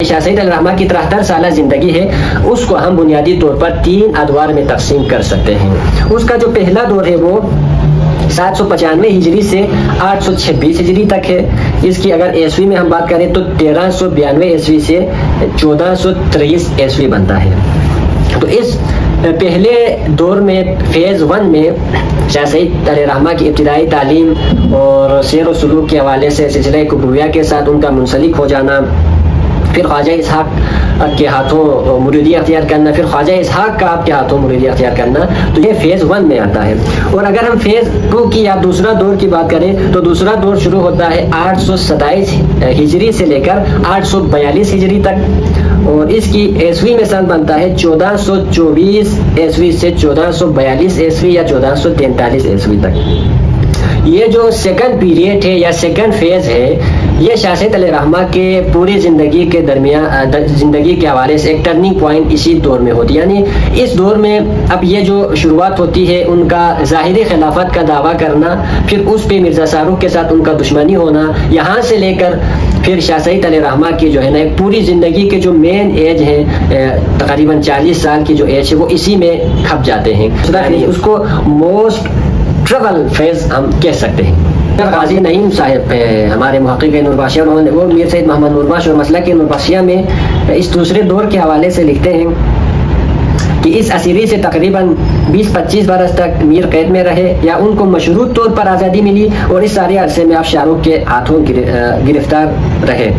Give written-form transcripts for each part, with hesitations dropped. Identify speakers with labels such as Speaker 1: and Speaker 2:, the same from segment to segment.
Speaker 1: شاہ سعید علیہ الرحمہ کی 73 سالہ زندگی ہے، اس کو ہم بنیادی طور پر 3 ادوار میں تقسیم کر سکتے ہیں۔ اس کا جو پہلا دور ہے وہ 795 ہجری سے 826 ہجری تک ہے۔ اس کی اگر عیسوی میں ہم بات کریں تو 1392 عیسوی سے 1423 عیسوی بنتا ہے۔ تو اس پہلے دور میں فیز 1 میں شاہ سعید علیہ الرحمہ کی ابتدائی تعلیم اور سیر و سلوک کے حوالے سے سلسلہ کبرویہ کے ساتھ ان کا منسلک ہو جانا، پھر خواجہ اسحاق کے ہاتھوں مریدی اختیار کرنا، پھر خواجہ اسحاق کا آپ کے ہاتھوں مریدی اختیار کرنا، تو یہ فیز 1 میں آتا ہے۔ اور اگر ہم فیز 2 کی یا دوسرا دور کی بات کریں تو دوسرا دور شروع ہوتا ہے 827 ہجری سے لے کر 842 ہجری تک، اور اس کی عیسوی میں سن بنتا ہے 1424 عیسوی سے 1442 عیسوی یا 1443 عیسوی تک۔ یہ جو سیکنڈ پیریڈ ہے یا سیکنڈ فیز ہے، یہ شاہ سعید علیہ الرحمہ کے پوری زندگی کے درمیان زندگی کے حوالے سے ایک ٹرننگ پوائنٹ اسی دور میں ہوتی ہے۔ یعنی اس دور میں اب یہ جو شروعات ہوتی ہے ان کا ظاہری خلافت کا دعویٰ کرنا، پھر اس پہ مرزا شاہ رخ کے ساتھ ان کا دشمنی ہونا، یہاں سے لے کر پھر شاہ سعید علیہ الرحمہ کی جو ہے نا ایک پوری زندگی کے جو مین ایج ہے، تقریباً 40 سال کی جو ایج ہے، وہ اسی میں کھپ جاتے ہیں۔ اس کو موسٹ ٹربل فیز ہم کہہ سکتے ہیں۔ قاضی نعیم صاحب ہمارے محقق نوربخشیہ، وہ میر سید محمد نوربخش اور مسلک نوربخشیہ میں اس دوسرے دور کے حوالے سے لکھتے ہیں کہ اس اسیری سے تقریباً 20-25 برس تک میر قید میں رہے یا ان کو مشروط طور پر آزادی ملی، اور اس سارے عرصے میں آپ شاہ رخ کے ہاتھوں گرفتار رہے۔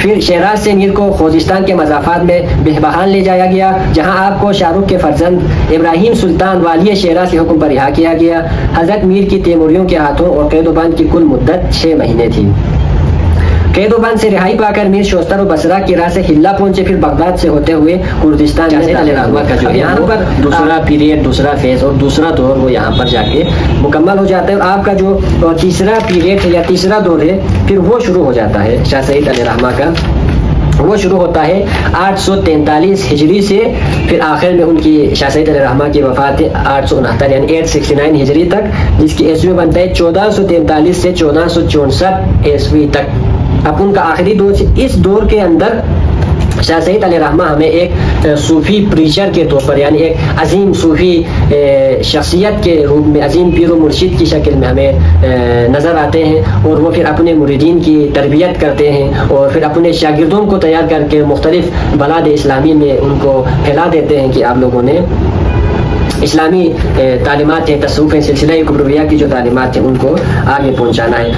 Speaker 1: پھر شیراز سے میر کو خوزستان کے مضافات میں بہبہان لے جایا گیا، جہاں آپ کو شاہ رخ کے فرزند ابراہیم سلطان والی شیراز کے حکم پر رہا کیا گیا۔ حضرت میر کی تیموریوں کے ہاتھوں اور قید و بند کی کل مدت 6 مہینے تھی۔ قید و بند سے رہائی پا کر میر شوستر و بصرہ کی راہ سے ہلا پہنچے، پھر بغداد سے ہوتے ہوئے کردستان میں علیہ الرحمہ کا جو یہاں پر دوسرا پیریڈ، دوسرا فیز اور دوسرا دور وہ یہاں پر جا کے مکمل ہو جاتا ہے۔ آپ کا جو تیسرا پیریڈ ہے یا تیسرا دور ہے، پھر وہ شروع ہو جاتا ہے شاہ سعید علیہ الرحمہ کا، وہ شروع ہوتا ہے 843 ہجری سے، پھر آخر میں ان کی شاہ سعید علیہ الرحمہ کی وفات 869 یعنی 869 ہجری تک، جس کی عیسوی بنتا ہے 1443 سے 1464 عیسوی تک۔ اب ان کا آخری دور، اس دور کے اندر شاہ سعید علیہ الرحمہ ہمیں ایک صوفی پریچر کے طور پر، یعنی ایک عظیم صوفی شخصیت کے روپ میں، عظیم پیر و مرشد کی شکل میں ہمیں نظر آتے ہیں، اور وہ پھر اپنے مریدین کی تربیت کرتے ہیں اور پھر اپنے شاگردوں کو تیار کر کے مختلف بلاد اسلامی میں ان کو پھیلا دیتے ہیں کہ آپ لوگوں نے اسلامی تعلیمات ہیں، تصوف ہیں، سلسلہ کبرویہ کی جو تعلیمات ہیں ان کو آگے پہنچانا ہے۔